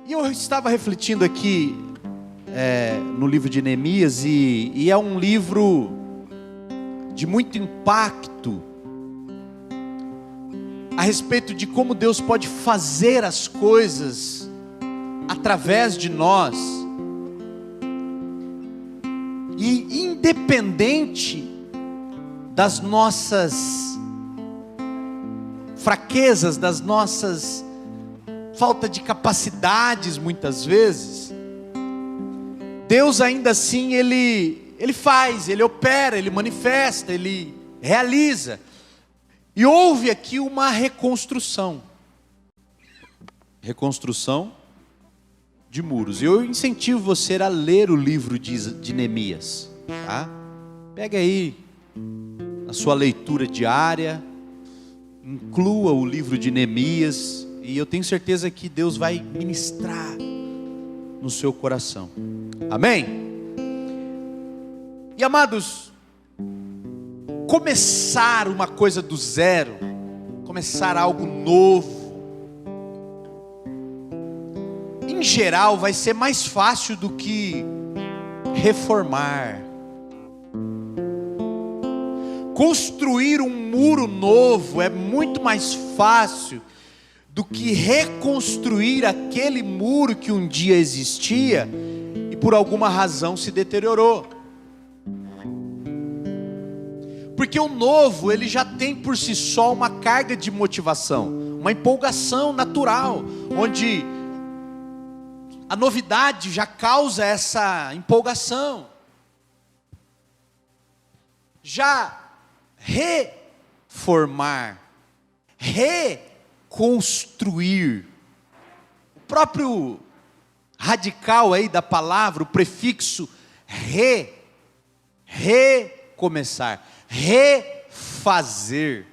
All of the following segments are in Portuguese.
E eu estava refletindo aqui no livro de Neemias, e é um livro de muito impacto a respeito de como Deus pode fazer as coisas através de nós, e independente das nossas fraquezas, das nossas falta de capacidades muitas vezes, Deus ainda assim Ele faz, Ele opera, Ele manifesta, Ele realiza. E houve aqui uma reconstrução de muros. Eu incentivo você a ler o livro de Neemias, tá? Pega aí na sua leitura diária, inclua o livro de Neemias, e eu tenho certeza que Deus vai ministrar no seu coração. Amém? E amados, começar uma coisa do zero, começar algo novo, em geral vai ser mais fácil do que reformar. Construir um muro novo é muito mais fácil do que reconstruir aquele muro que um dia existia e por alguma razão se deteriorou. Porque o novo, ele já tem por si só uma carga de motivação, uma empolgação natural, onde a novidade já causa essa empolgação. Já reformar, reconstruir, o próprio radical aí da palavra, o prefixo recomeçar, refazer,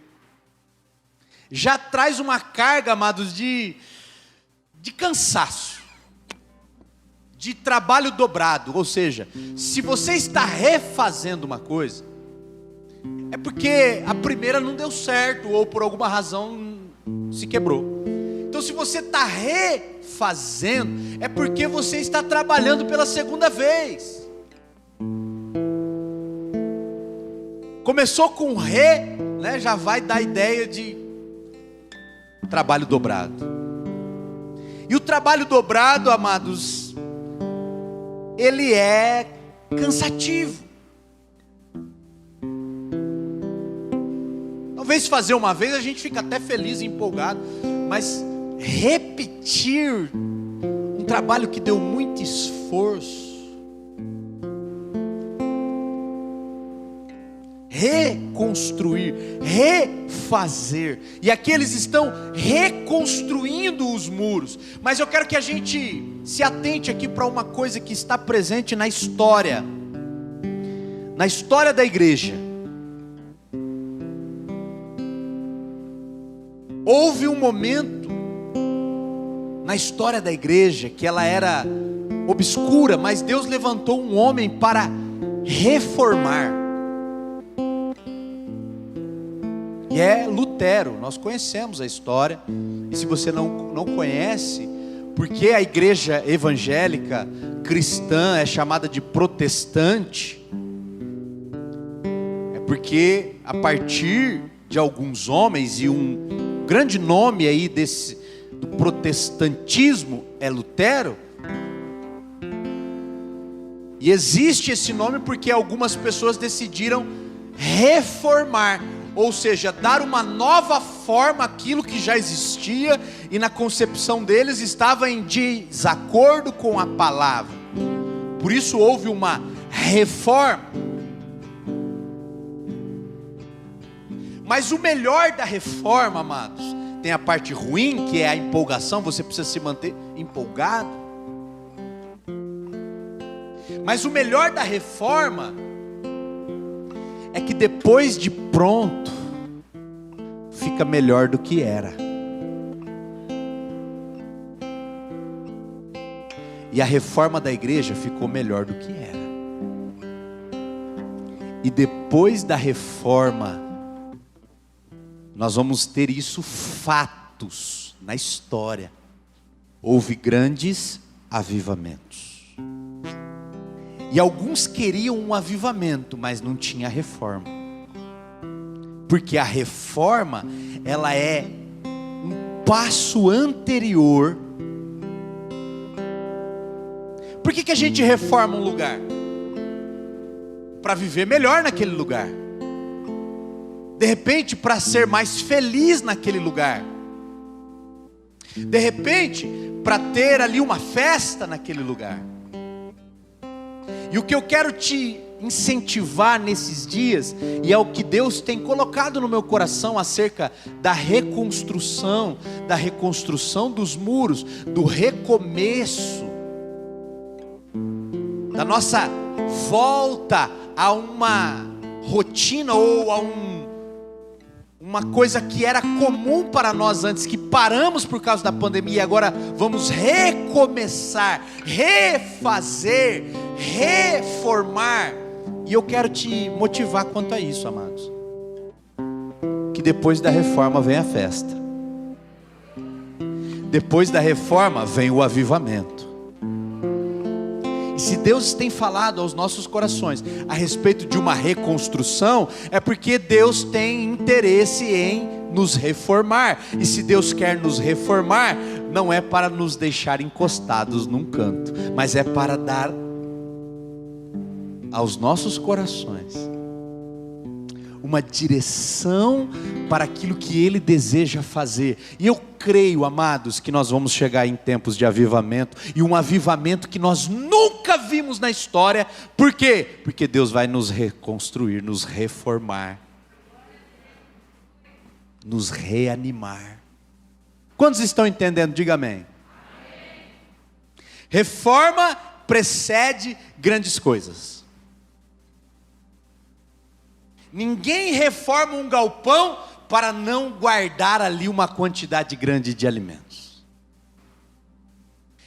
já traz uma carga, amados, de cansaço, de trabalho dobrado. Ou seja, se você está refazendo uma coisa, é porque a primeira não deu certo, ou por alguma razão se quebrou. Então, se você está refazendo, é porque você está trabalhando pela segunda vez. Começou com né, já vai dar ideia de trabalho dobrado. E o trabalho dobrado, amados, ele é cansativo. Talvez fazer uma vez a gente fica até feliz e empolgado, mas repetir um trabalho que deu muito esforço, reconstruir, refazer, e aqui eles estão reconstruindo os muros. Mas eu quero que a gente se atente aqui para uma coisa que está presente na história da igreja. Houve um momento na história da igreja que ela era obscura, mas Deus levantou um homem para reformar. E é Lutero. Nós conhecemos a história. E se você não conhece, porque a igreja evangélica cristã é chamada de protestante, é porque a partir de alguns homens, e um grande nome aí do protestantismo é Lutero. E existe esse nome porque algumas pessoas decidiram reformar, ou seja, dar uma nova forma àquilo que já existia e na concepção deles estava em desacordo com a palavra. Por isso houve uma reforma. Mas o melhor da reforma, amados, tem a parte ruim, que é a empolgação. Você precisa se manter empolgado. Mas o melhor da reforma é que depois de pronto, fica melhor do que era. E a reforma da igreja ficou melhor do que era. E depois da reforma, nós vamos ter isso fatos na história. houve grandes avivamentos. E alguns queriam um avivamento, mas não tinha reforma. Porque a reforma, ela é um passo anterior. Por que a gente reforma um lugar? Para viver melhor naquele lugar. De repente, para ser mais feliz naquele lugar. De repente, para ter ali uma festa naquele lugar. E o que eu quero te incentivar nesses dias, e é o que Deus tem colocado no meu coração acerca da reconstrução dos muros, do recomeço, da nossa volta a uma rotina ou a uma coisa que era comum para nós antes, que paramos por causa da pandemia, e agora vamos recomeçar, refazer, reformar. E eu quero te motivar quanto a isso, amados, que depois da reforma vem a festa, depois da reforma vem o avivamento. E se Deus tem falado aos nossos corações a respeito de uma reconstrução, é porque Deus tem interesse em nos reformar. E se Deus quer nos reformar, não é para nos deixar encostados num canto, mas é para dar aos nossos corações uma direção para aquilo que Ele deseja fazer. E eu creio, amados, que nós vamos chegar em tempos de avivamento, e um avivamento que nós nunca vimos na história. Por quê? Porque Deus vai nos reconstruir, nos reformar, nos reanimar. Quantos estão entendendo? Diga amém. Reforma precede grandes coisas. Ninguém reforma um galpão para não guardar ali uma quantidade grande de alimentos.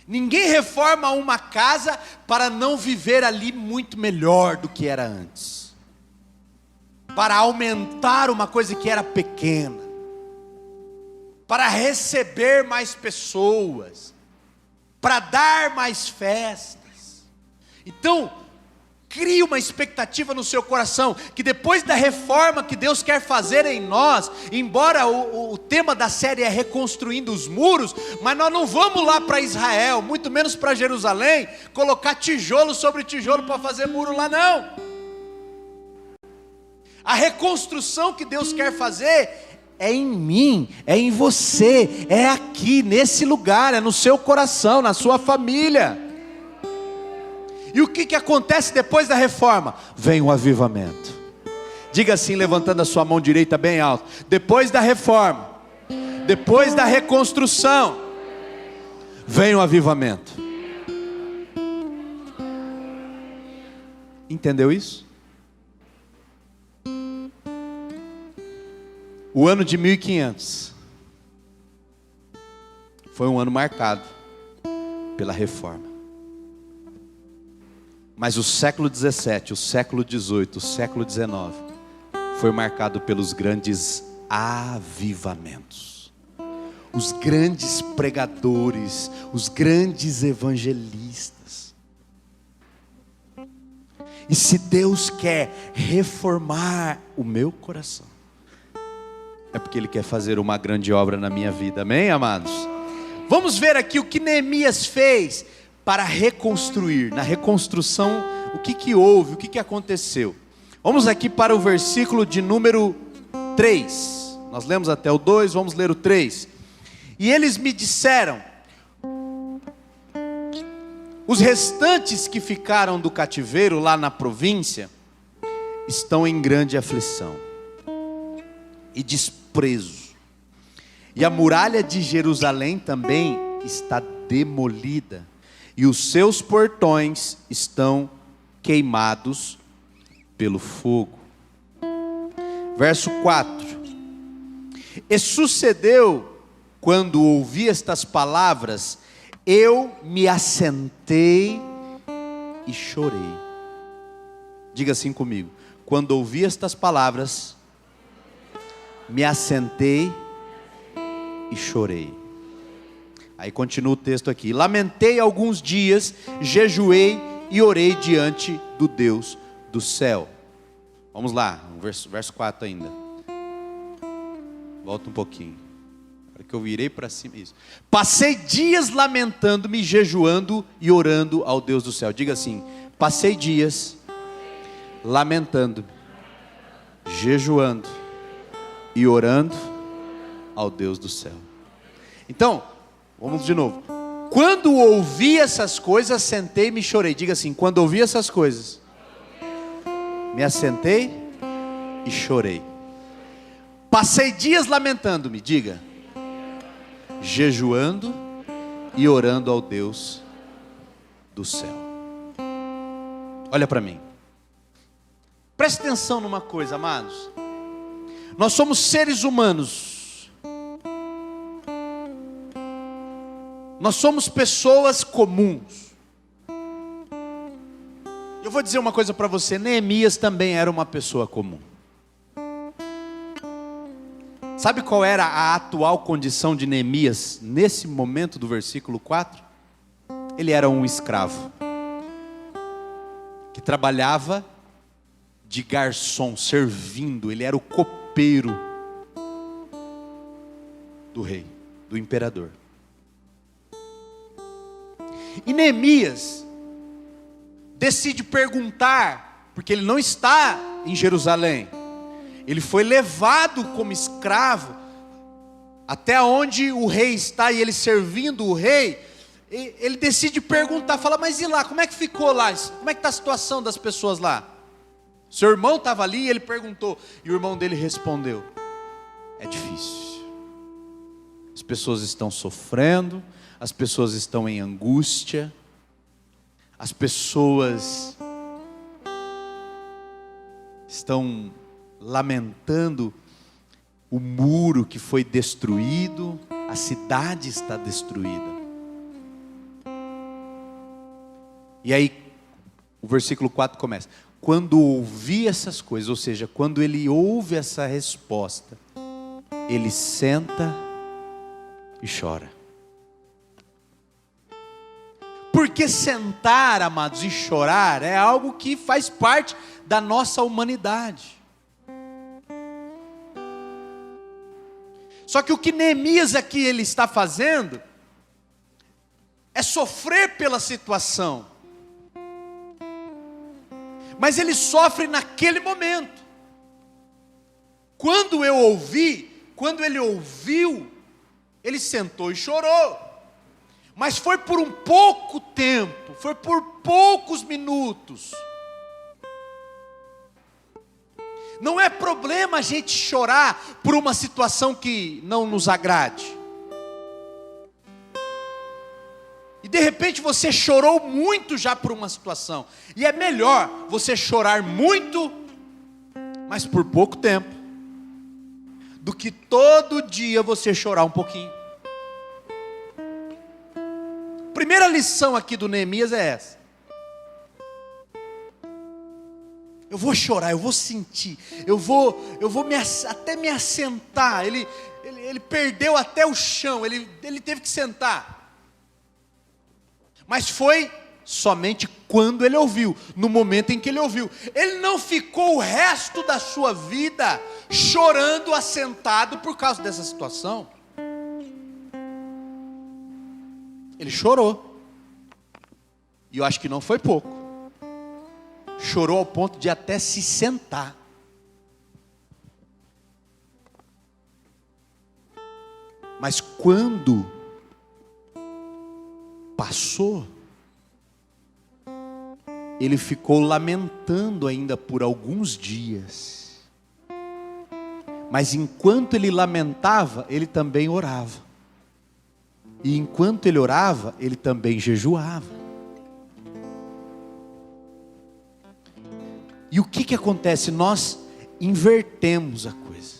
Ninguém reforma uma casa para não viver ali muito melhor do que era antes, para aumentar uma coisa que era pequena, para receber mais pessoas, para dar mais festas. Então, crie uma expectativa no seu coração, que depois da reforma que Deus quer fazer em nós, embora o tema da série é reconstruindo os muros, mas nós não vamos lá para Israel, muito menos para Jerusalém, colocar tijolo sobre tijolo para fazer muro lá, não. A reconstrução que Deus quer fazer é em mim, é em você, é aqui, nesse lugar, é no seu coração, na sua família. E o que acontece depois da reforma? Vem o avivamento. Diga assim, levantando a sua mão direita bem alto: depois da reforma, depois da reconstrução, vem o avivamento. Entendeu isso? O ano de 1500 foi um ano marcado pela reforma. Mas o século 17, o século 18, o século 19 foi marcado pelos grandes avivamentos. Os grandes pregadores, os grandes evangelistas. E se Deus quer reformar o meu coração, é porque Ele quer fazer uma grande obra na minha vida. Amém, amados? Vamos ver aqui o que Neemias fez para reconstruir. Na reconstrução, o que houve, o que aconteceu. Vamos aqui para o versículo de número 3. Nós lemos até o 2, vamos ler o 3. E eles me disseram: os restantes que ficaram do cativeiro lá na província estão em grande aflição e desprezo. E a muralha de Jerusalém também está demolida, e os seus portões estão queimados pelo fogo. Verso 4. E sucedeu, quando ouvi estas palavras, eu me assentei e chorei. Diga assim comigo: quando ouvi estas palavras, me assentei e chorei. Aí continua o texto aqui: lamentei alguns dias, jejuei e orei diante do Deus do céu. Vamos lá, verso 4 ainda. Volta um pouquinho. Para que eu virei para cima. Isso. Passei dias lamentando-me, jejuando e orando ao Deus do céu. Diga assim: passei dias lamentando-me, jejuando e orando ao Deus do céu. Então, vamos de novo. Quando ouvi essas coisas, sentei-me e chorei. Diga assim: quando ouvi essas coisas, me assentei e chorei. Passei dias lamentando-me, diga, jejuando e orando ao Deus do céu. Olha para mim. Preste atenção numa coisa, amados. Nós somos seres humanos. Nós somos pessoas comuns. Eu vou dizer uma coisa para você: Neemias também era uma pessoa comum. Sabe qual era a atual condição de Neemias nesse momento do versículo 4? Ele era um escravo que trabalhava de garçom, servindo. Ele era o copeiro do rei, do imperador. E Neemias decide perguntar, porque ele não está em Jerusalém. Ele foi levado como escravo até onde o rei está, e ele servindo o rei. Ele decide perguntar, fala: mas e lá, como é que ficou lá? Como é que está a situação das pessoas lá? Seu irmão estava ali e ele perguntou, e o irmão dele respondeu: é difícil. As pessoas estão sofrendo, as pessoas estão em angústia, as pessoas estão lamentando o muro que foi destruído, a cidade está destruída. E aí o versículo 4 começa: quando ouvi essas coisas, ou seja, quando ele ouve essa resposta, ele senta e chora. Porque sentar, amados, e chorar é algo que faz parte da nossa humanidade. Só que o que Neemias aqui ele está fazendo é sofrer pela situação. Mas ele sofre naquele momento. Quando ele ouviu, ele sentou e chorou. Mas foi por um pouco tempo, foi por poucos minutos. Não é problema a gente chorar por uma situação que não nos agrade. E de repente você chorou muito já por uma situação. E é melhor você chorar muito, mas por pouco tempo, do que todo dia você chorar um pouquinho. Primeira lição aqui do Neemias é essa. Eu vou chorar, eu vou sentir, eu vou até me assentar. Ele perdeu até o chão, ele teve que sentar. Mas foi somente quando ele ouviu, no momento em que ele ouviu. Ele não ficou o resto da sua vida chorando assentado por causa dessa situação. Ele chorou. E eu acho que não foi pouco. Chorou ao ponto de até se sentar. Mas quando passou, ele ficou lamentando ainda por alguns dias. Mas enquanto ele lamentava, ele também orava. E enquanto ele orava, ele também jejuava. E o que acontece? Nós invertemos a coisa.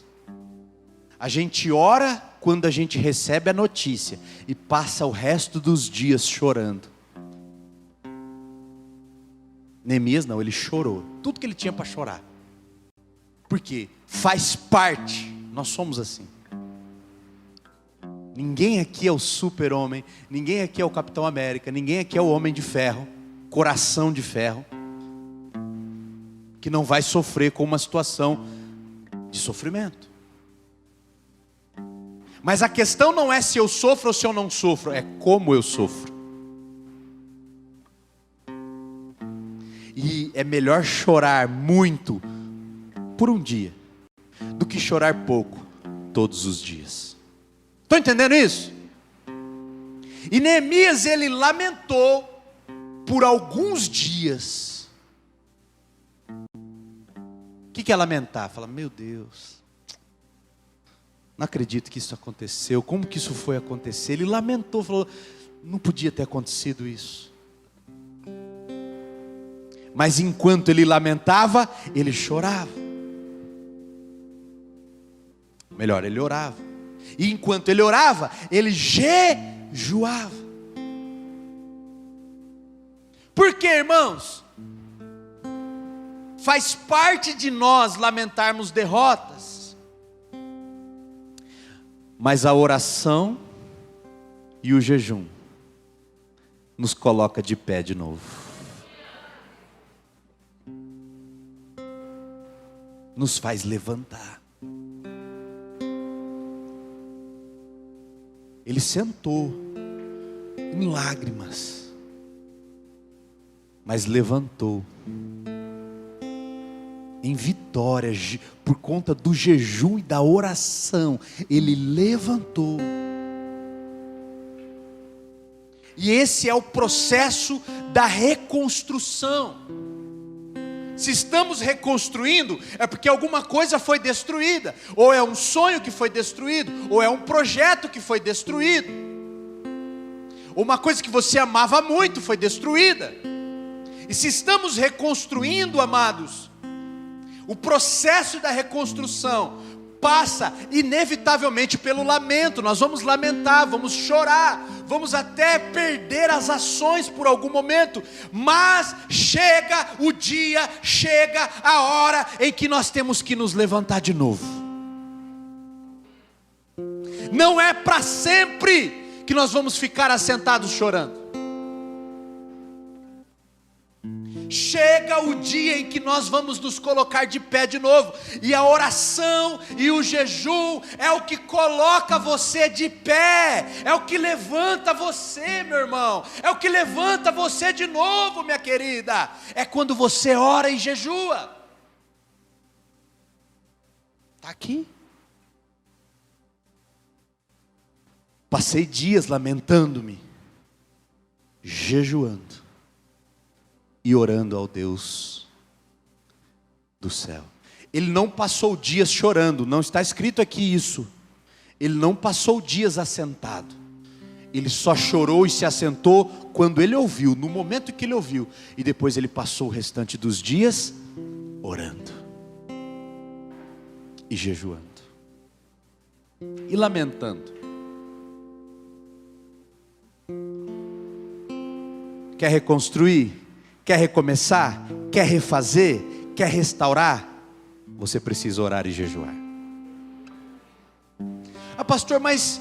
A gente ora quando a gente recebe a notícia e passa o resto dos dias chorando. Neemias não, ele chorou tudo que ele tinha para chorar. Por quê? Faz parte, nós somos assim. Ninguém aqui é o super-homem, ninguém aqui é o Capitão América, ninguém aqui é o homem de ferro, coração de ferro, que não vai sofrer com uma situação de sofrimento. Mas a questão não é se eu sofro ou se eu não sofro, é como eu sofro. E é melhor chorar muito por um dia do que chorar pouco todos os dias. Estão entendendo isso? E Neemias, ele lamentou por alguns dias. O que é lamentar? Fala, meu Deus, não acredito que isso aconteceu. Como que isso foi acontecer? Ele lamentou, falou, não podia ter acontecido isso. Mas enquanto ele lamentava, ele chorava. Melhor, ele orava. E enquanto ele orava, ele jejuava. Por quê, irmãos? Faz parte de nós lamentarmos derrotas. Mas a oração e o jejum nos coloca de pé de novo. Nos faz levantar. Ele sentou em lágrimas, mas levantou em vitória, por conta do jejum e da oração. Ele levantou. E esse é o processo da reconstrução. Se estamos reconstruindo, é porque alguma coisa foi destruída, ou é um sonho que foi destruído, ou é um projeto que foi destruído, ou uma coisa que você amava muito foi destruída. E se estamos reconstruindo, amados, o processo da reconstrução passa inevitavelmente pelo lamento. Nós vamos lamentar, vamos chorar, vamos até perder as ações por algum momento, mas chega o dia, chega a hora em que nós temos que nos levantar de novo. Não é para sempre que nós vamos ficar assentados chorando. Chega o dia em que nós vamos nos colocar de pé de novo. E a oração e o jejum é o que coloca você de pé. É o que levanta você, meu irmão. É o que levanta você de novo, minha querida. É quando você ora e jejua. Está aqui. Passei dias lamentando-me, jejuando e orando ao Deus do céu. Ele não passou dias chorando, não está escrito aqui isso. Ele não passou dias assentado. Ele só chorou e se assentou quando ele ouviu, no momento que ele ouviu. E depois ele passou o restante dos dias orando e jejuando e lamentando. Quer reconstruir? Quer recomeçar? Quer refazer? Quer restaurar? Você precisa orar e jejuar. Ah, pastor, mas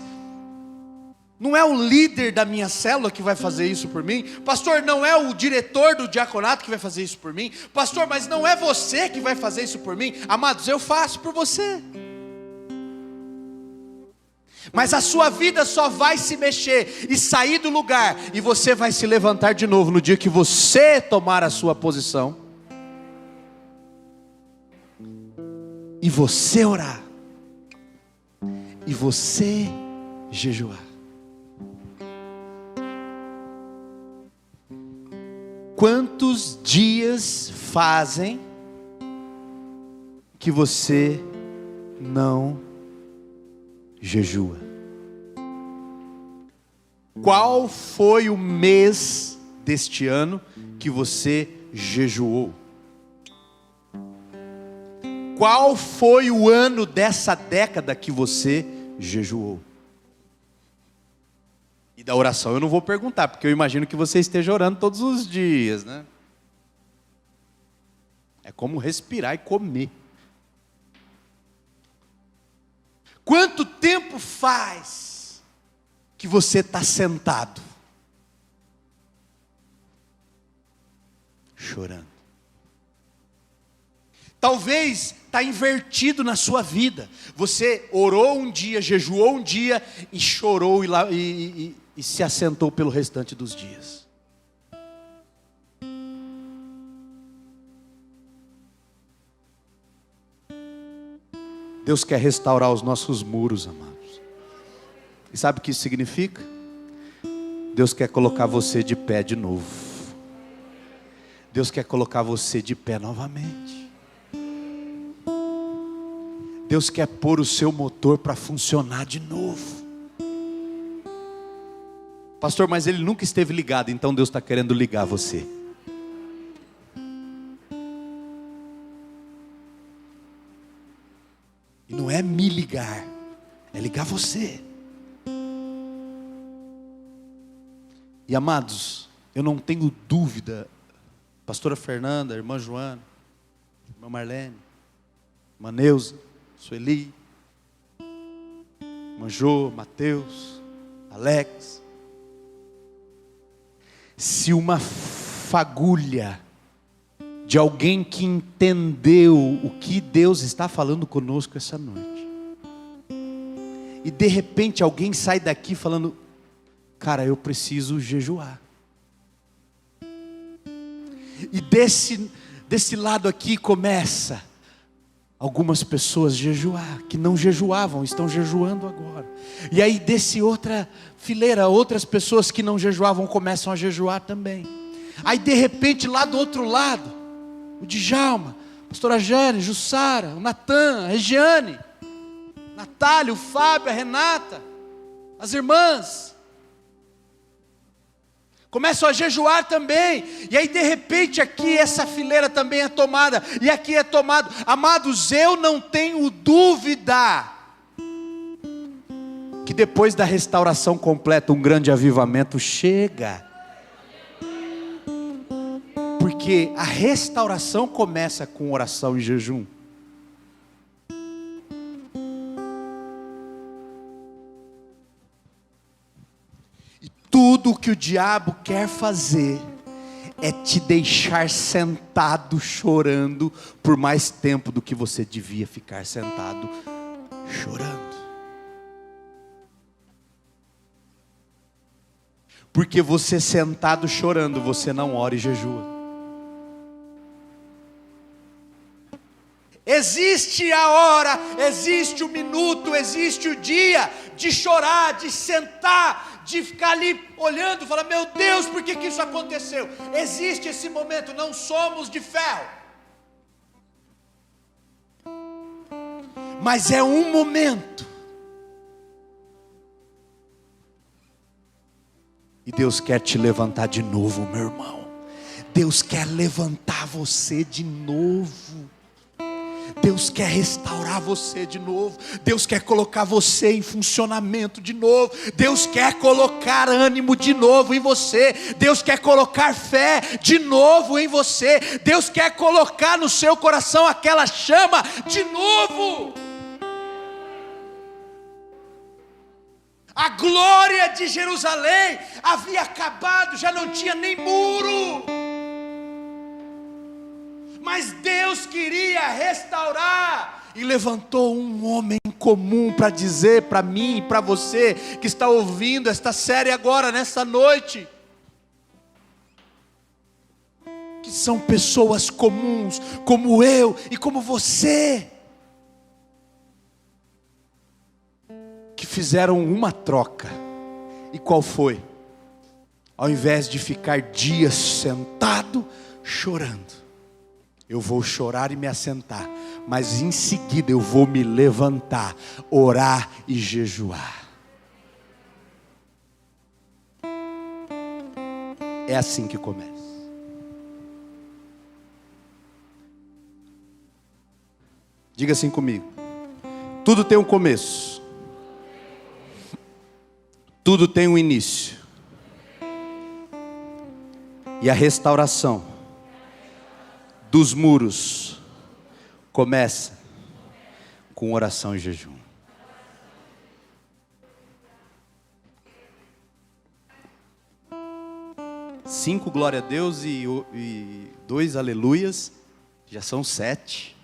não é o líder da minha célula que vai fazer isso por mim? Pastor, não é o diretor do diaconato que vai fazer isso por mim? Pastor, mas não é você que vai fazer isso por mim? Amados, eu faço por você. Mas a sua vida só vai se mexer e sair do lugar, e você vai se levantar de novo no dia que você tomar a sua posição, e você orar, e você jejuar. Quantos dias fazem que você não jejua? Qual foi o mês deste ano que você jejuou? Qual foi o ano dessa década que você jejuou? E da oração eu não vou perguntar, porque eu imagino que você esteja orando todos os dias, né? É como respirar e comer. Quanto tempo faz que você está sentado, chorando. Talvez está invertido na sua vida. Você orou um dia, jejuou um dia e chorou e se assentou pelo restante dos dias. Deus quer restaurar os nossos muros, amados. E sabe o que isso significa? Deus quer colocar você de pé de novo. Deus quer colocar você de pé novamente. Deus quer pôr o seu motor para funcionar de novo. Pastor, mas ele nunca esteve ligado, então Deus está querendo ligar você. E não é me ligar, é ligar você. E amados, eu não tenho dúvida, pastora Fernanda, irmã Joana, irmã Marlene, irmã Neuza, Sueli, irmã Jô, Mateus, Alex. Se uma fagulha de alguém que entendeu o que Deus está falando conosco essa noite, e de repente alguém sai daqui falando, cara, eu preciso jejuar. E desse lado aqui começa algumas pessoas jejuar, que não jejuavam, estão jejuando agora. E aí desse outra fileira, outras pessoas que não jejuavam começam a jejuar também. Aí de repente lá do outro lado, o Djalma, a pastora Jane, Jussara, o Natan, a Regiane, Natália, o Fábio, a Renata, as irmãs começam a jejuar também. E aí de repente aqui essa fileira também é tomada, e aqui é tomado. Amados, eu não tenho dúvida que depois da restauração completa um grande avivamento chega. Porque a restauração começa com oração e jejum. Tudo que o diabo quer fazer é te deixar sentado chorando por mais tempo do que você devia ficar sentado chorando. Porque você sentado chorando, você não ora e jejua. Existe a hora, existe o minuto, existe o dia de chorar, de sentar, de ficar ali olhando e falar, meu Deus, por que isso aconteceu? Existe esse momento, não somos de ferro. Mas é um momento. E Deus quer te levantar de novo, meu irmão. Deus quer levantar você de novo. Deus quer restaurar você de novo. Deus quer colocar você em funcionamento de novo. Deus quer colocar ânimo de novo em você. Deus quer colocar fé de novo em você. Deus quer colocar no seu coração aquela chama de novo. A glória de Jerusalém havia acabado, já não tinha nem muro. Mas Deus queria restaurar e levantou um homem comum para dizer para mim e para você que está ouvindo esta série agora, nessa noite, que são pessoas comuns, como eu e como você, que fizeram uma troca. E qual foi? Ao invés de ficar dias sentado chorando, eu vou chorar e me assentar, mas em seguida eu vou me levantar, orar e jejuar. É assim que começa. Diga assim comigo: tudo tem um começo, tudo tem um início, e a restauração dos muros começa com oração e jejum. 5 glória a Deus e 2 aleluias, já são 7.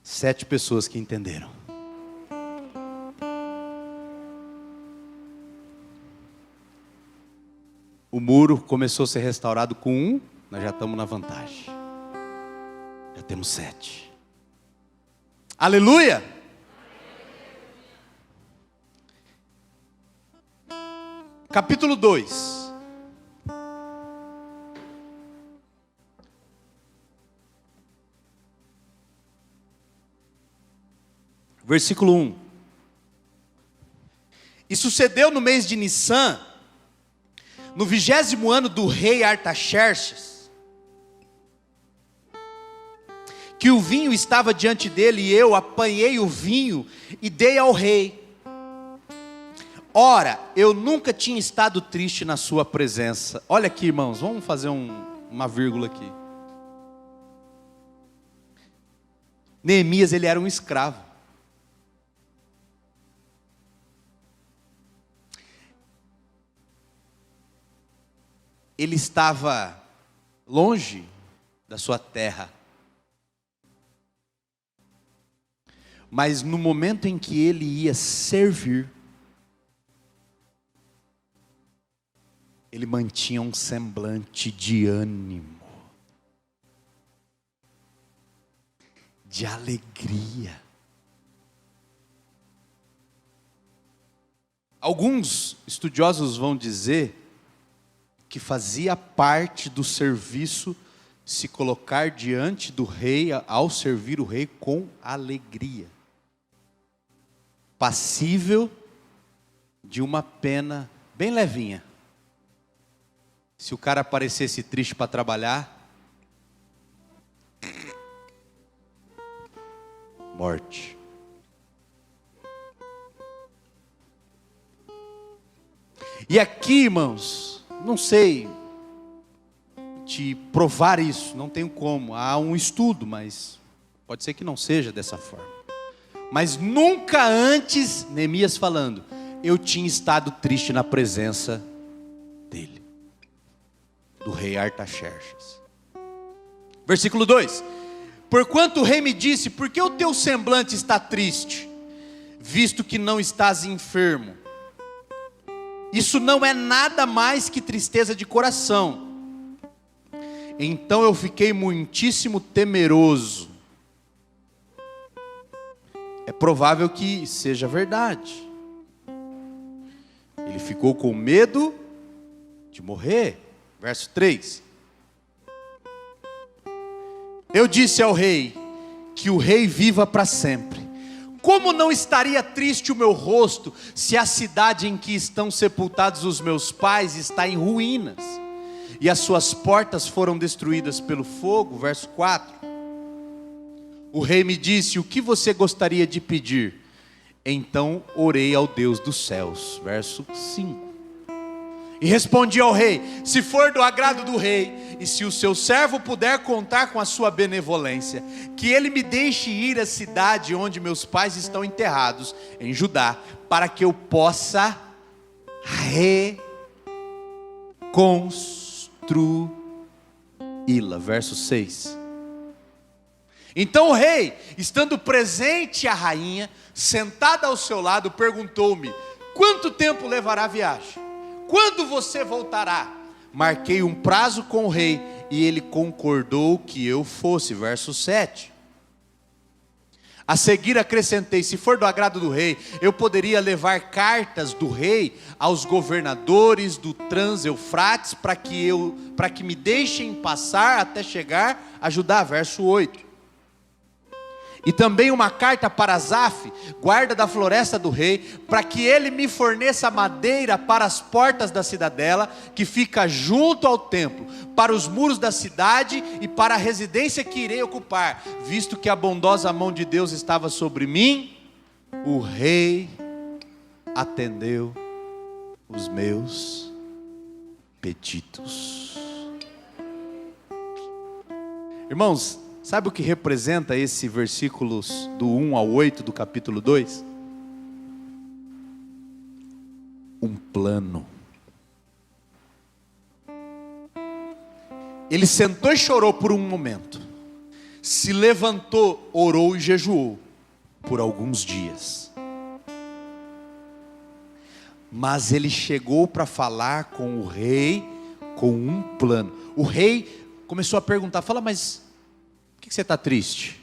7 pessoas que entenderam. O muro começou a ser restaurado com 1, nós já estamos na vantagem. Já temos 7. Aleluia! Capítulo 2. Versículo 1. E sucedeu no mês de Nissan, no 20º ano do rei Artaxerxes, que o vinho estava diante dele, e eu apanhei o vinho e dei ao rei. Ora, eu nunca tinha estado triste na sua presença. Olha aqui, irmãos, vamos fazer uma vírgula aqui. Neemias, ele era um escravo. Ele estava longe da sua terra. Mas no momento em que ele ia servir, ele mantinha um semblante de ânimo, de alegria. Alguns estudiosos vão dizer que fazia parte do serviço se colocar diante do rei, ao servir o rei com alegria, passível de uma pena bem levinha. Se o cara aparecesse triste para trabalhar, morte. E aqui, irmãos, não sei te provar isso, não tenho como. Há um estudo, mas pode ser que não seja dessa forma. Mas nunca antes, Neemias falando, eu tinha estado triste na presença dele, do rei Artaxerxes. Versículo 2. Porquanto o rei me disse, por que o teu semblante está triste, visto que não estás enfermo? Isso não é nada mais que tristeza de coração. Então eu fiquei muitíssimo temeroso. É provável que seja verdade. Ele ficou com medo de morrer. Verso 3. Eu disse ao rei, que o rei viva para sempre. Como não estaria triste o meu rosto, se a cidade em que estão sepultados os meus pais está em ruínas, e as suas portas foram destruídas pelo fogo? Verso 4. O rei me disse, o que você gostaria de pedir? Então orei ao Deus dos céus. Verso 5. E respondi ao rei, se for do agrado do rei, e se o seu servo puder contar com a sua benevolência, que ele me deixe ir à cidade onde meus pais estão enterrados, em Judá, para que eu possa reconstruí-la. Verso 6. Então o rei, estando presente a rainha, sentada ao seu lado, perguntou-me, quanto tempo levará a viagem? Quando você voltará? Marquei um prazo com o rei, e ele concordou que eu fosse. Verso 7. A seguir acrescentei, se for do agrado do rei, eu poderia levar cartas do rei aos governadores do Trans-Eufrates, para que me deixem passar até chegar a Judá. Verso 8. E também uma carta para Asaf, guarda da floresta do rei, para que ele me forneça madeira para as portas da cidadela, que fica junto ao templo, para os muros da cidade e para a residência que irei ocupar. Visto que a bondosa mão de Deus estava sobre mim, o rei atendeu os meus pedidos. Irmãos, sabe o que representa esses versículos do 1 ao 8 do capítulo 2? Um plano. Ele sentou e chorou por um momento. Se levantou, orou e jejuou por alguns dias. Mas ele chegou para falar com o rei com um plano. O rei começou a perguntar, fala, mas por que você está triste?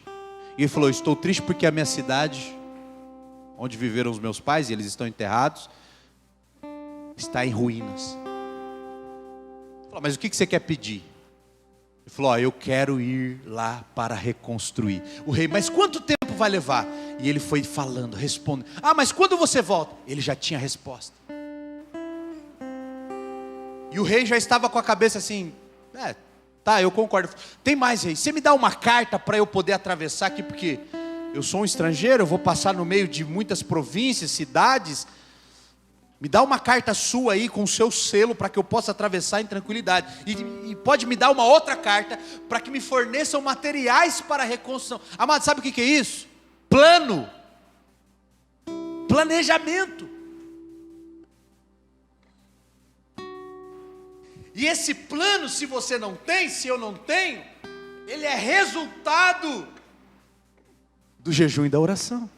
E ele falou, estou triste porque a minha cidade, onde viveram os meus pais, e eles estão enterrados, está em ruínas. Falou, mas o que você quer pedir? Ele falou, eu quero ir lá para reconstruir. O rei, mas quanto tempo vai levar? E ele foi falando, respondendo. Mas quando você volta? Ele já tinha a resposta. E o rei já estava com a cabeça assim, tá, eu concordo. Tem mais, rei, você me dá uma carta para eu poder atravessar aqui, porque eu sou um estrangeiro, eu vou passar no meio de muitas províncias, cidades. Me dá uma carta sua aí com o seu selo para que eu possa atravessar em tranquilidade. E pode me dar uma outra carta para que me forneçam materiais para a reconstrução. Amado, sabe o que é isso? Plano. Planejamento. E esse plano, se você não tem, se eu não tenho, ele é resultado do jejum e da oração.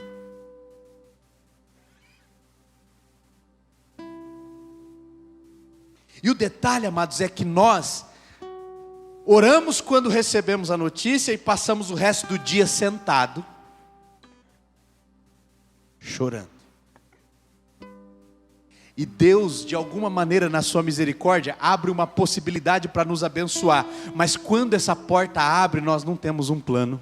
E o detalhe, amados, é que nós oramos quando recebemos a notícia e passamos o resto do dia sentado, chorando. E Deus, de alguma maneira, na sua misericórdia, abre uma possibilidade para nos abençoar. Mas quando essa porta abre, nós não temos um plano.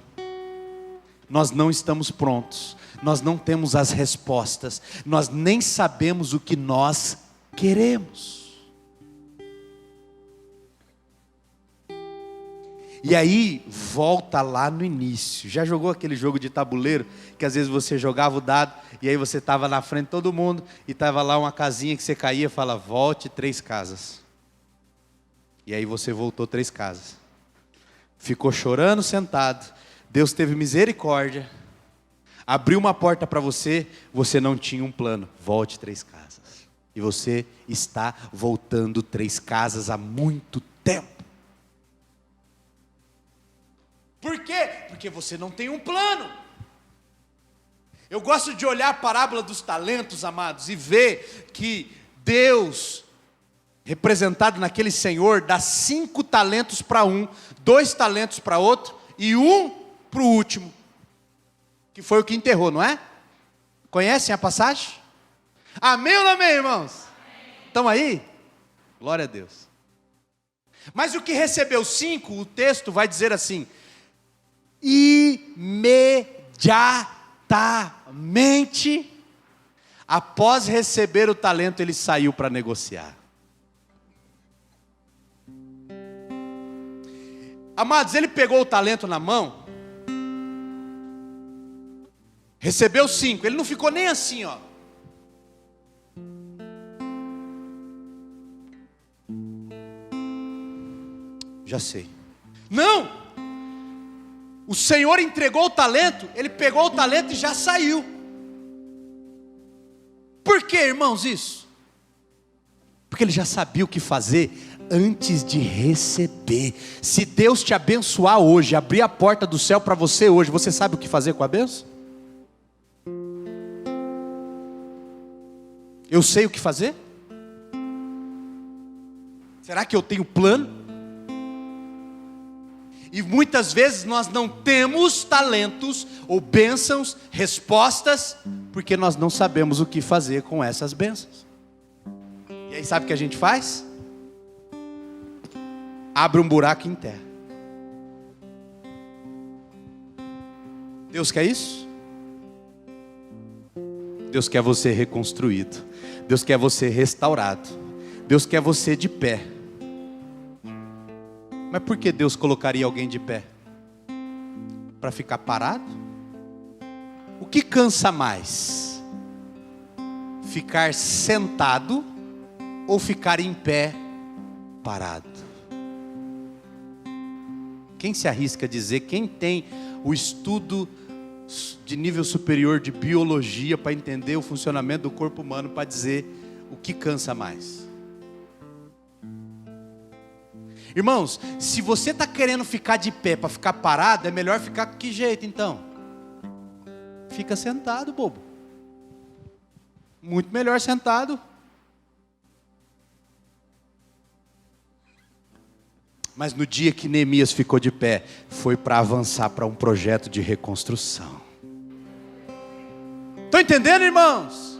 Nós não estamos prontos. Nós não temos as respostas. Nós nem sabemos o que nós queremos. E aí, volta lá no início. Já jogou aquele jogo de tabuleiro, que às vezes você jogava o dado, e aí você estava na frente de todo mundo, e estava lá uma casinha que você caía, fala, volte 3 casas. E aí você voltou 3 casas. Ficou chorando sentado, Deus teve misericórdia, abriu uma porta para você, você não tinha um plano, volte 3 casas. E você está voltando 3 casas há muito tempo. Por quê? Porque você não tem um plano. Eu gosto de olhar a parábola dos talentos, amados, e ver que Deus, representado naquele senhor, dá 5 talentos para um, 2 talentos para outro, e 1 para o último, que foi o que enterrou, não é? Conhecem a passagem? Amém ou não amém, irmãos? Estão aí? Glória a Deus. Mas o que recebeu 5, o texto vai dizer assim, imediatamente após receber o talento, ele saiu para negociar. Amados, ele pegou o talento na mão, recebeu 5, ele não ficou nem assim, ó. Já sei. Não! O Senhor entregou o talento, ele pegou o talento e já saiu. Por que, irmãos, isso? Porque ele já sabia o que fazer antes de receber. Se Deus te abençoar hoje, abrir a porta do céu para você hoje, você sabe o que fazer com a bênção? Eu sei o que fazer? Será que eu tenho plano? E muitas vezes nós não temos talentos ou bênçãos, respostas, porque nós não sabemos o que fazer com essas bênçãos. E aí sabe o que a gente faz? Abre um buraco em terra. Deus quer isso? Deus quer você reconstruído. Deus quer você restaurado. Deus quer você de pé. Mas por que Deus colocaria alguém de pé? Para ficar parado? O que cansa mais? Ficar sentado ou ficar em pé parado? Quem se arrisca a dizer, quem tem o estudo de nível superior de biologia para entender o funcionamento do corpo humano, para dizer o que cansa mais? Irmãos, se você está querendo ficar de pé para ficar parado, é melhor ficar com que jeito então? Fica sentado, bobo. Muito melhor sentado. Mas no dia que Neemias ficou de pé, foi para avançar para um projeto de reconstrução. Estão entendendo, irmãos?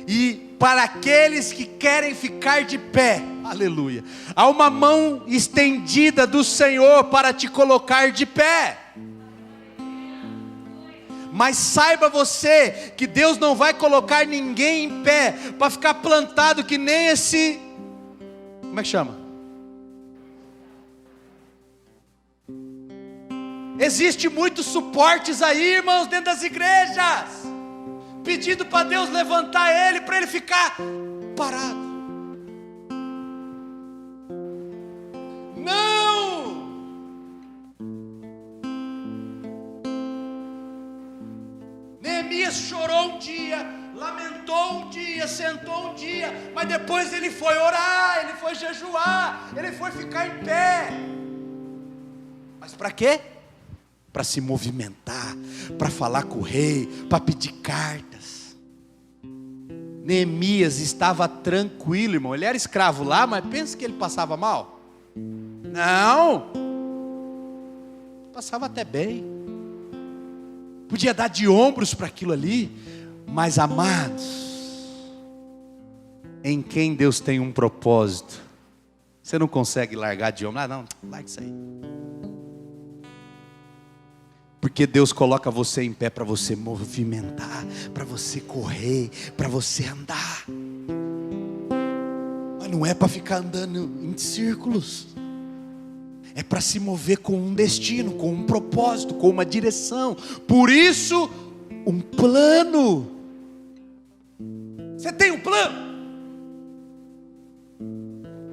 E para aqueles que querem ficar de pé, aleluia, há uma mão estendida do Senhor para te colocar de pé. Mas saiba você que Deus não vai colocar ninguém em pé para ficar plantado que nem esse, como é que chama? Existe muitos suportes aí, irmãos, dentro das igrejas, pedindo para Deus levantar ele, para ele ficar parado. Não! Neemias chorou um dia, lamentou um dia, sentou um dia, mas depois ele foi orar, ele foi jejuar, ele foi ficar em pé. Mas para quê? Para se movimentar, para falar com o rei, para pedir cartas. Neemias estava tranquilo, irmão. Ele era escravo lá, mas pensa que ele passava mal? Não, passava até bem. Podia dar de ombros para aquilo ali. Mas amados, em quem Deus tem um propósito, você não consegue largar de ombros. Não, larga isso aí. Porque Deus coloca você em pé para você movimentar, para você correr, para você andar. Mas não é para ficar andando em círculos. É para se mover com um destino, com um propósito, com uma direção. Por isso, um plano. Você tem um plano?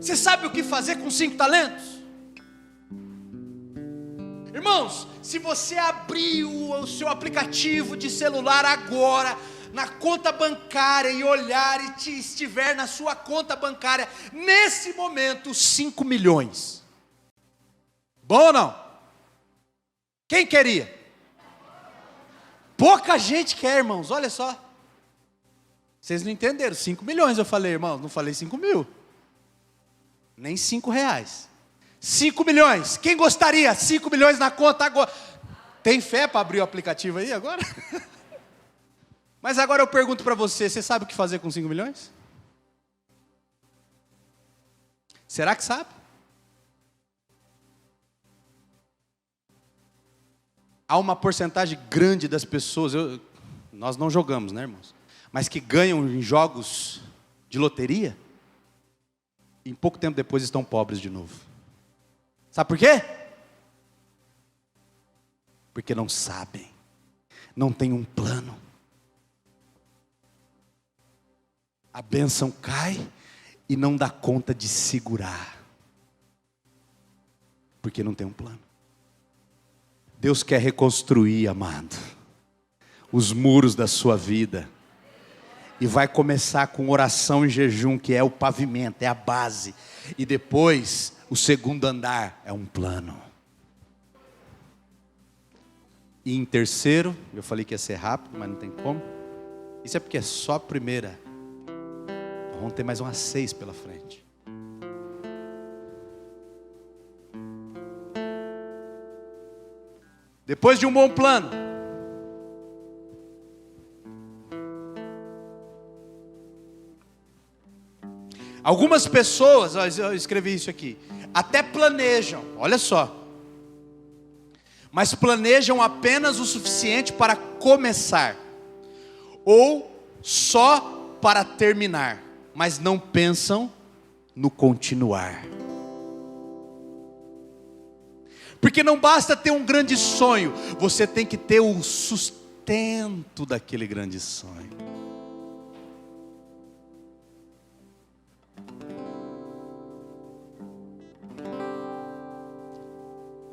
Você sabe o que fazer com 5 talentos? Irmãos, se você abrir o seu aplicativo de celular agora, na conta bancária, e olhar e estiver na sua conta bancária, nesse momento, 5 milhões. Bom ou não? Quem queria? Pouca gente quer, irmãos, olha só. Vocês não entenderam, 5 milhões eu falei, irmãos, não falei 5 mil. Nem 5 reais. 5 milhões, quem gostaria? 5 milhões na conta agora. Tem fé para abrir o aplicativo aí agora? Mas agora eu pergunto para você, você sabe o que fazer com 5 milhões? Será que sabe? Há uma porcentagem grande das pessoas, nós não jogamos, né, irmãos? Mas que ganham em jogos de loteria, em pouco tempo depois estão pobres de novo. Sabe por quê? Porque não sabem, não tem um plano. A bênção cai e não dá conta de segurar, porque não tem um plano. Deus quer reconstruir, amado, os muros da sua vida. E vai começar com oração e jejum, que é o pavimento, é a base. E depois, o segundo andar é um plano. E em terceiro, eu falei que ia ser rápido, mas não tem como. Isso é porque é só a primeira. Vamos ter mais umas 6 pela frente. Depois de um bom plano, algumas pessoas, eu escrevi isso aqui, até planejam, olha só, mas planejam apenas o suficiente para começar, ou só para terminar, mas não pensam no continuar. Porque não basta ter um grande sonho, você tem que ter o sustento daquele grande sonho.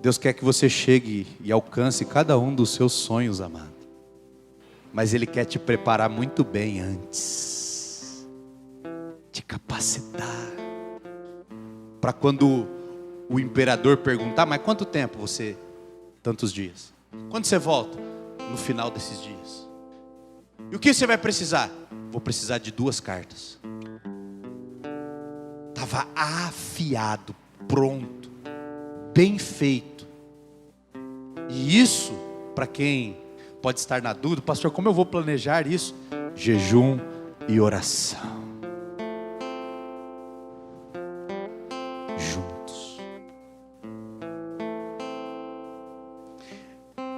Deus quer que você chegue e alcance cada um dos seus sonhos, amado. Mas Ele quer te preparar muito bem antes, te capacitar. capacitar. Para quando o imperador perguntar, mas quanto tempo você? Tantos dias. Quando você volta? No final desses dias. E o que você vai precisar? Vou precisar de 2 cartas. Estava afiado, pronto, bem feito. E isso, para quem pode estar na dúvida, pastor, como eu vou planejar isso? Jejum e oração. Juntos.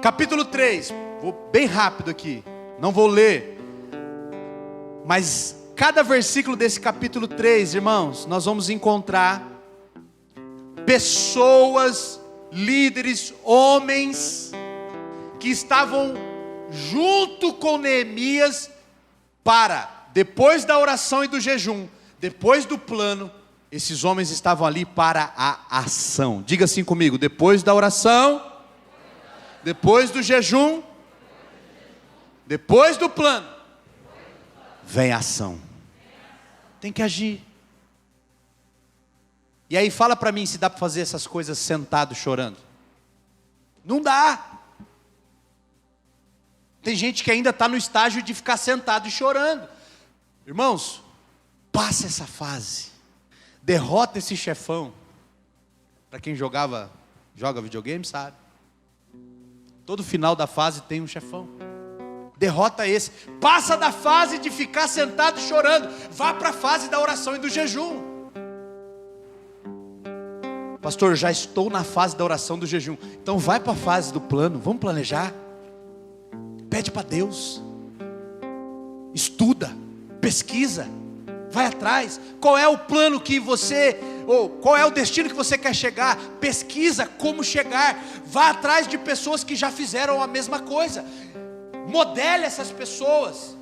Capítulo 3, vou bem rápido aqui, não vou ler, mas cada versículo desse capítulo 3, irmãos, nós vamos encontrar pessoas, líderes, homens, que estavam junto com Neemias para, depois da oração e do jejum, depois do plano, esses homens estavam ali para a ação. Diga assim comigo: depois da oração, depois do jejum, depois do plano, vem a ação. Tem que agir. E aí fala para mim se dá para fazer essas coisas sentado chorando. Não dá. Tem gente que ainda está no estágio de ficar sentado e chorando. Irmãos, passa essa fase. Derrota esse chefão. Para quem joga videogame sabe. Todo final da fase tem um chefão. Derrota esse. Passa da fase de ficar sentado e chorando. Vá para a fase da oração e do jejum. Pastor, já estou na fase da oração e do jejum. Então vai para a fase do plano. Vamos planejar. Pede para Deus. Estuda. Pesquisa. Vai atrás. Qual é o plano que você, ou qual é o destino que você quer chegar? Pesquisa como chegar. Vá atrás de pessoas que já fizeram a mesma coisa. Modele essas pessoas.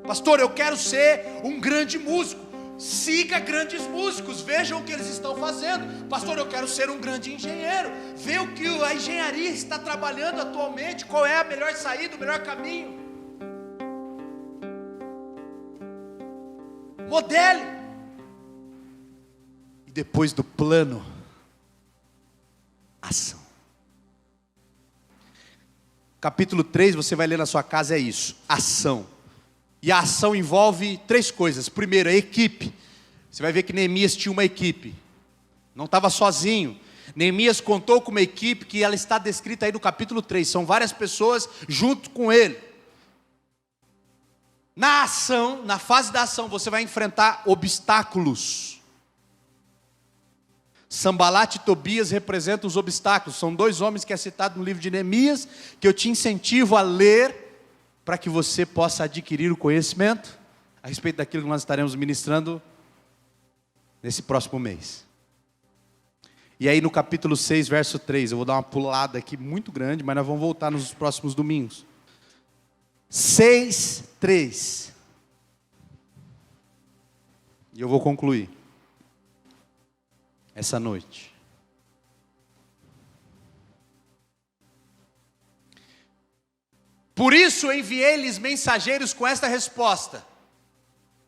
Pastor, eu quero ser um grande músico. Siga grandes músicos, vejam o que eles estão fazendo. Pastor, eu quero ser um grande engenheiro. Vê o que a engenharia está trabalhando atualmente. Qual é a melhor saída, o melhor caminho. Modele. E depois do plano, ação. Capítulo 3, você vai ler na sua casa, é isso, ação. E a ação envolve 3 coisas. Primeiro, a equipe. Você vai ver que Neemias tinha uma equipe. Não estava sozinho. Neemias contou com uma equipe que ela está descrita aí no capítulo 3. São várias pessoas junto com ele. Na ação, na fase da ação, você vai enfrentar obstáculos. Sambalat e Tobias representam os obstáculos. São 2 homens que é citado no livro de Neemias, que eu te incentivo a ler, para que você possa adquirir o conhecimento a respeito daquilo que nós estaremos ministrando nesse próximo mês. E aí no capítulo 6, verso 3, eu vou dar uma pulada aqui muito grande, mas nós vamos voltar nos próximos domingos. 6, 3. E eu vou concluir essa noite. Por isso enviei-lhes mensageiros com esta resposta: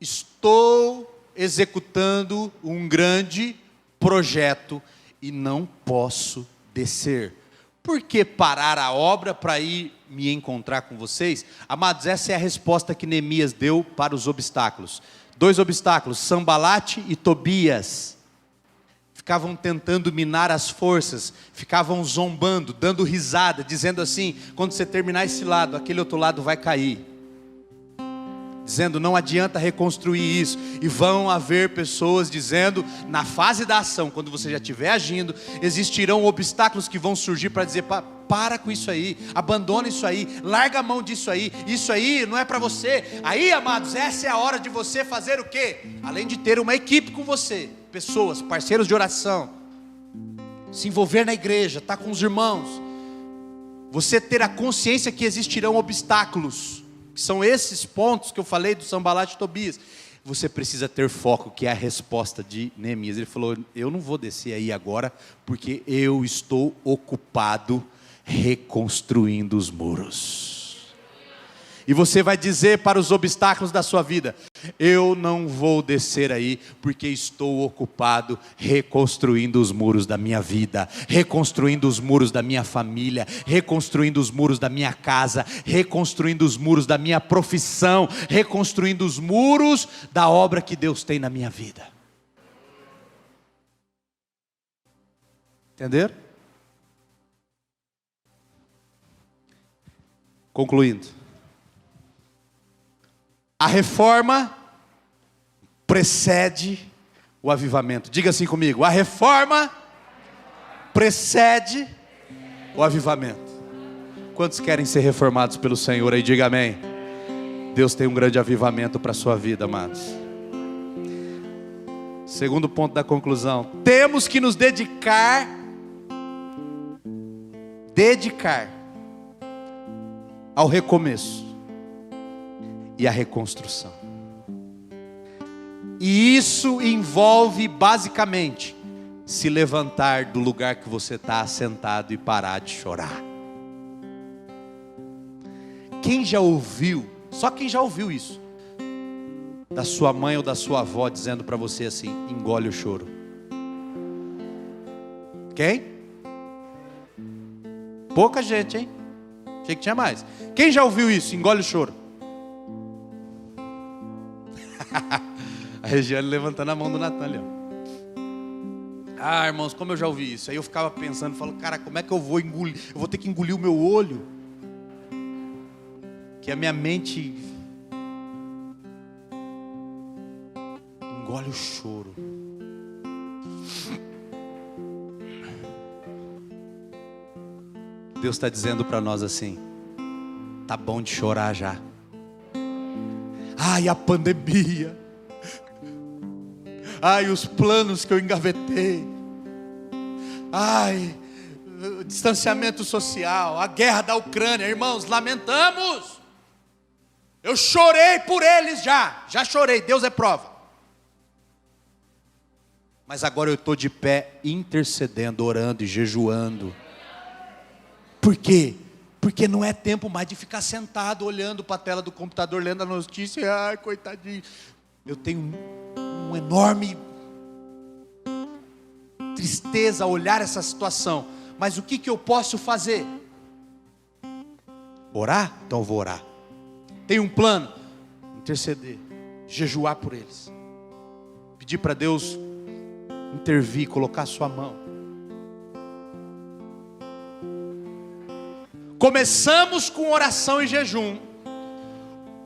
estou executando um grande projeto e não posso descer. Por que parar a obra para ir me encontrar com vocês? Amados, essa é a resposta que Neemias deu para os obstáculos. 2 obstáculos, Sambalat e Tobias. Ficavam tentando minar as forças, ficavam zombando, dando risada, dizendo assim: quando você terminar esse lado, aquele outro lado vai cair. Dizendo, não adianta reconstruir isso. E vão haver pessoas dizendo, na fase da ação, quando você já estiver agindo, existirão obstáculos que vão surgir para dizer: para com isso aí, abandona isso aí, larga a mão disso aí, isso aí não é para você. Aí, amados, essa é a hora de você fazer o quê? Além de ter uma equipe com você, pessoas, parceiros de oração, se envolver na igreja, estar com os irmãos, você ter a consciência que existirão obstáculos, que são esses pontos que eu falei do Sambalat e Tobias. Você precisa ter foco, que é a resposta de Neemias. Ele falou: eu não vou descer aí agora, porque eu estou ocupado reconstruindo os muros. E você vai dizer para os obstáculos da sua vida: eu não vou descer aí, porque estou ocupado reconstruindo os muros da minha vida, reconstruindo os muros da minha família, reconstruindo os muros da minha casa, reconstruindo os muros da minha profissão, reconstruindo os muros da obra que Deus tem na minha vida. Entenderam? Concluindo, a reforma precede o avivamento. Diga assim comigo: a reforma precede o avivamento. Quantos querem ser reformados pelo Senhor aí? Diga amém. Deus tem um grande avivamento para a sua vida, amados. Segundo ponto da conclusão: temos que nos dedicar ao recomeço e à reconstrução. E isso envolve basicamente se levantar do lugar que você está assentado e parar de chorar. Quem já ouviu, só quem já ouviu isso, da sua mãe ou da sua avó dizendo para você assim: engole o choro? Quem? Pouca gente, hein? Achei que tinha mais. Quem já ouviu isso? Engole o choro. A Regiane levantando a mão do Natan ali, ó. Ah, irmãos, como eu já ouvi isso. Aí eu ficava pensando, falo, cara, como é que eu vou engolir? Eu vou ter que engolir o meu olho, que a minha mente engole o choro. Deus está dizendo para nós assim: tá bom de chorar já. Ai, a pandemia. Ai, os planos que eu engavetei. Ai, o distanciamento social, a guerra da Ucrânia. Irmãos, lamentamos. Eu chorei por eles já chorei, Deus é prova. Mas agora eu estou de pé intercedendo, orando e jejuando. Por quê? Porque não é tempo mais de ficar sentado olhando para a tela do computador, lendo a notícia. Ai, coitadinho. Eu tenho uma enorme tristeza a olhar essa situação. Mas o que eu posso fazer? Orar? Então eu vou orar. Tenho um plano: interceder, jejuar por eles, pedir para Deus intervir, colocar a sua mão. Começamos com oração e jejum.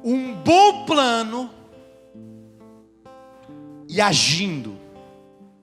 Um bom plano e agindo.